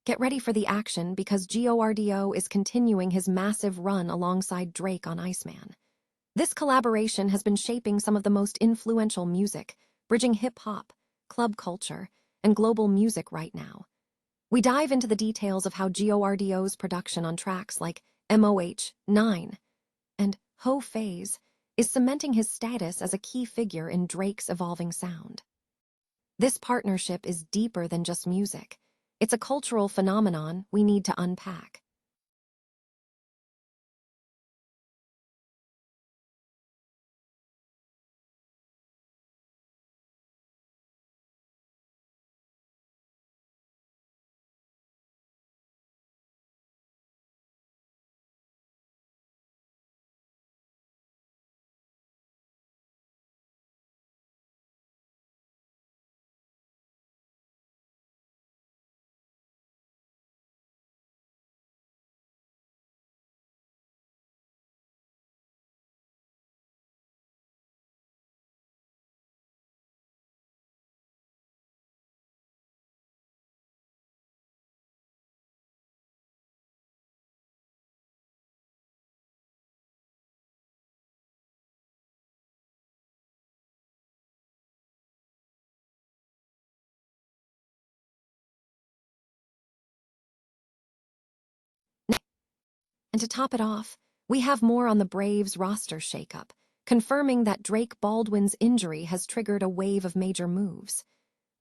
Get ready for the action because GORDO is continuing his massive run alongside Drake on Iceman. This collaboration has been shaping some of the most influential music, bridging hip-hop, club culture, and global music right now. We dive into the details of how GORDO's production on tracks like MOH 9 and Ho Phase is cementing his status as a key figure in Drake's evolving sound. This partnership is deeper than just music. It's a cultural phenomenon we need to unpack. And to top it off, we have more on the Braves roster shakeup, confirming that Drake Baldwin's injury has triggered a wave of major moves.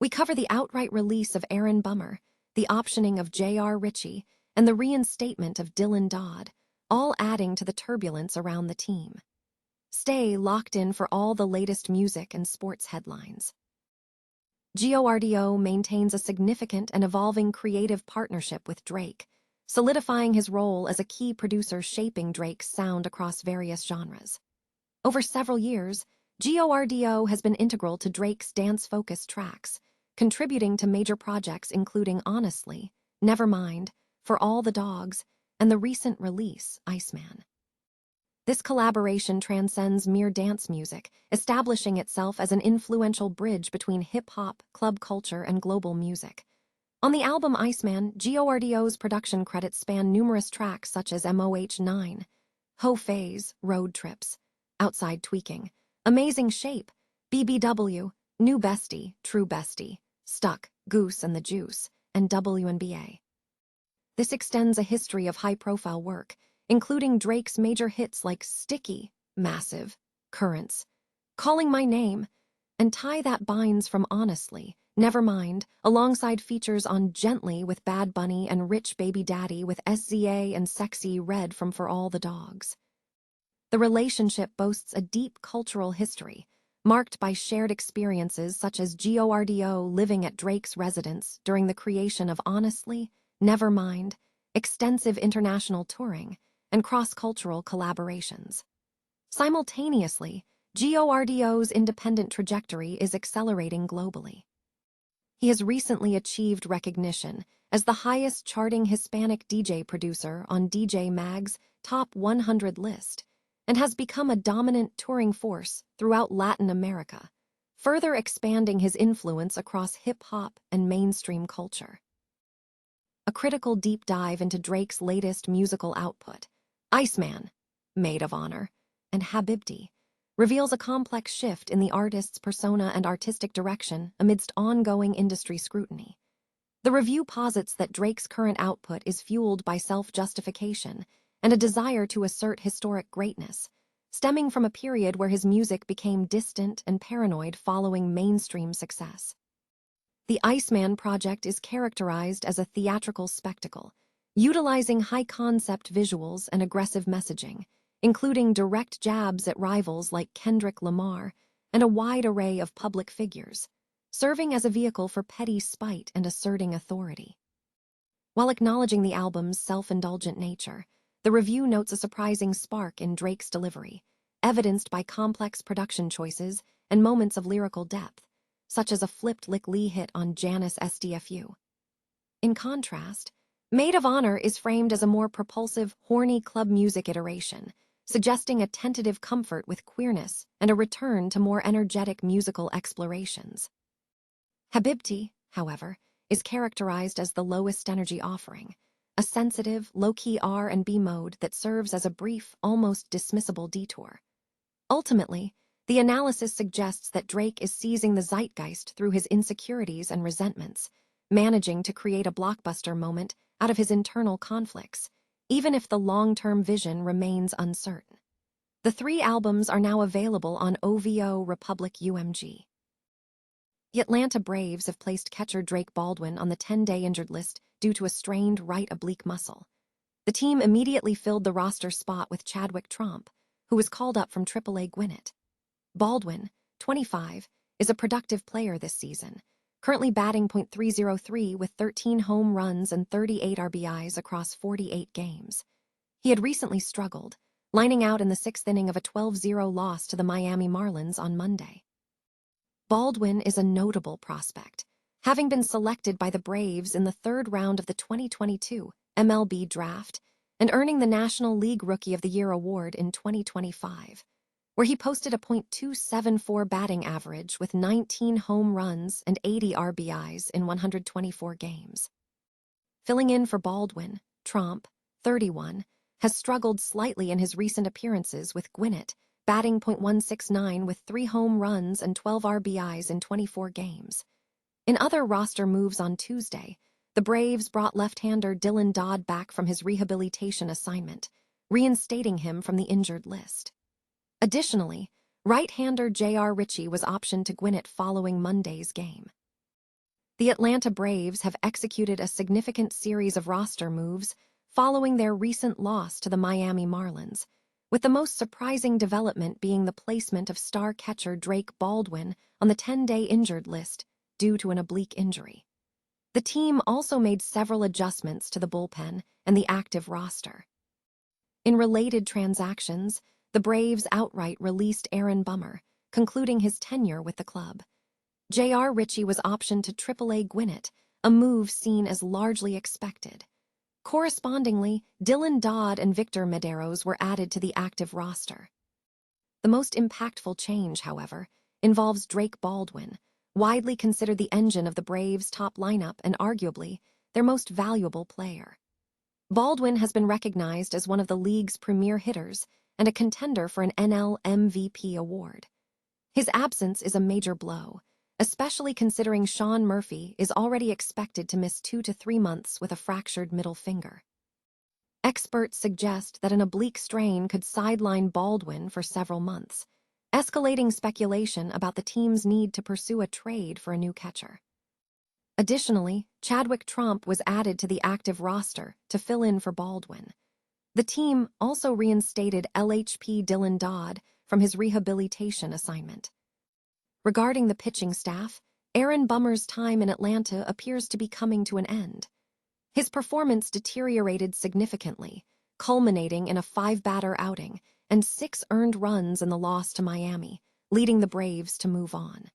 We cover the outright release of Aaron Bummer, the optioning of J.R. Ritchie, and the reinstatement of Dylan Dodd, all adding to the turbulence around the team. Stay locked in for all the latest music and sports headlines. GORDO maintains a significant and evolving creative partnership with Drake, solidifying his role as a key producer shaping Drake's sound across various genres. Over several years, GORDO has been integral to Drake's dance-focused tracks, contributing to major projects including Honestly, Nevermind, For All the Dogs, and the recent release, Iceman. This collaboration transcends mere dance music, establishing itself as an influential bridge between hip-hop, club culture, and global music. On the album Iceman, GORDO's production credits span numerous tracks such as MOH 9, Ho Phase, Road Trips, Outside Tweaking, Amazing Shape, BBW, New Bestie, True Bestie, Stuck, Goose and the Juice, and WNBA. This extends a history of high-profile work, including Drake's major hits like Sticky, Massive, Currents, Calling My Name, and Tie That Binds from Honestly, Nevermind, alongside features on Gently with Bad Bunny and Rich Baby Daddy with SZA and Sexy Red from For All the Dogs. The relationship boasts a deep cultural history, marked by shared experiences such as GORDO living at Drake's residence during the creation of Honestly, Nevermind, extensive international touring, and cross-cultural collaborations. Simultaneously, GORDO's independent trajectory is accelerating globally. He has recently achieved recognition as the highest-charting Hispanic DJ producer on DJ Mag's Top 100 list and has become a dominant touring force throughout Latin America, further expanding his influence across hip-hop and mainstream culture. A critical deep dive into Drake's latest musical output, Iceman, Maid of Honour, and Habibti, reveals a complex shift in the artist's persona and artistic direction amidst ongoing industry scrutiny. The review posits that Drake's current output is fueled by self-justification and a desire to assert historic greatness, stemming from a period where his music became distant and paranoid following mainstream success. The Iceman project is characterized as a theatrical spectacle, utilizing high-concept visuals and aggressive messaging, including direct jabs at rivals like Kendrick Lamar and a wide array of public figures, serving as a vehicle for petty spite and asserting authority. While acknowledging the album's self-indulgent nature, the review notes a surprising spark in Drake's delivery, evidenced by complex production choices and moments of lyrical depth, such as a flipped Lick Lee hit on Janice SDFU. In contrast, Maid of Honour is framed as a more propulsive, horny club music iteration, suggesting a tentative comfort with queerness and a return to more energetic musical explorations. Habibti, however, is characterized as the lowest energy offering, a sensitive, low-key R&B mode that serves as a brief, almost dismissible detour. Ultimately, the analysis suggests that Drake is seizing the zeitgeist through his insecurities and resentments, managing to create a blockbuster moment out of his internal conflicts, even if the long-term vision remains uncertain. The 3 albums are now available on OVO Republic UMG. The Atlanta Braves have placed catcher Drake Baldwin on the 10-day injured list due to a strained right oblique muscle. The team immediately filled the roster spot with Chadwick Tromp, who was called up from AAA Gwinnett. Baldwin, 25, is a productive player this season, currently batting .303 with 13 home runs and 38 RBIs across 48 games. He had recently struggled, lining out in the 6th inning of a 12-0 loss to the Miami Marlins on Monday. Baldwin is a notable prospect, having been selected by the Braves in the 3rd round of the 2022 MLB Draft and earning the National League Rookie of the Year award in 2025, where he posted a .274 batting average with 19 home runs and 80 RBIs in 124 games. Filling in for Baldwin, Tromp, 31, has struggled slightly in his recent appearances with Gwinnett, batting .169 with 3 home runs and 12 RBIs in 24 games. In other roster moves on Tuesday, the Braves brought left-hander Dylan Dodd back from his rehabilitation assignment, reinstating him from the injured list. Additionally, right-hander J.R. Ritchie was optioned to Gwinnett following Monday's game. The Atlanta Braves have executed a significant series of roster moves following their recent loss to the Miami Marlins, with the most surprising development being the placement of star catcher Drake Baldwin on the 10-day injured list due to an oblique injury. The team also made several adjustments to the bullpen and the active roster. In related transactions, the Braves outright released Aaron Bummer, concluding his tenure with the club. J.R. Ritchie was optioned to AAA Gwinnett, a move seen as largely expected. Correspondingly, Dylan Dodd and Victor Medeiros were added to the active roster. The most impactful change, however, involves Drake Baldwin, widely considered the engine of the Braves' top lineup and arguably their most valuable player. Baldwin has been recognized as one of the league's premier hitters and a contender for an NL MVP award. His absence is a major blow, especially considering Sean Murphy is already expected to miss 2 to 3 months with a fractured middle finger. Experts suggest that an oblique strain could sideline Baldwin for several months, escalating speculation about the team's need to pursue a trade for a new catcher. Additionally, Chadwick Tromp was added to the active roster to fill in for Baldwin. The team also reinstated LHP Dylan Dodd from his rehabilitation assignment. Regarding the pitching staff, Aaron Bummer's time in Atlanta appears to be coming to an end. His performance deteriorated significantly, culminating in a 5-batter outing and 6 earned runs in the loss to Miami, leading the Braves to move on.